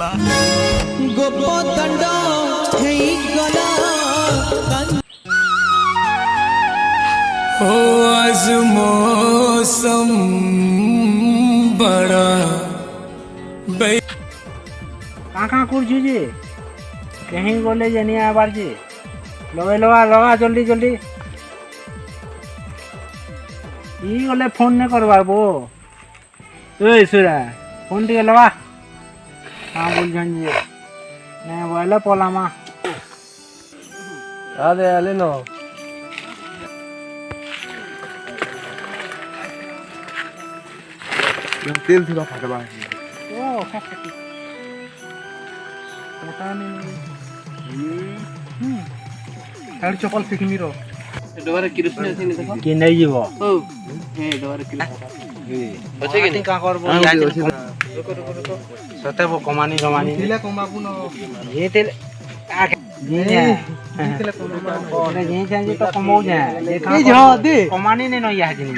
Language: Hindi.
गला गोपो दंड हेई गला हो आज मौसम बड़ा कहाँ करछु जे कहीं गले जे नहीं आबार जे लगा लगा लगा जल्दी जल्दी ई गले फोन नहीं करवार बो ए सुरा फोन टिके लगा हाँ बोल जन जे नहीं बोले पोलामा अरे आले नो तेल थी फाटे बा ओ खाती पता नहीं तार चपल फिकनी रो डोरे किरोसिन अछि ने देखो कि नहीं जीवो ओ हे डोरे किरोसिन अच्छे कि का करबो या रुको सते वो कमानी कमानी तेल कमाबू न ये तेल जी ने तेल कमानी ओरे जी चाहिए तो कमाऊ जाए देखा ए जा दे कमानी ने न या जिनी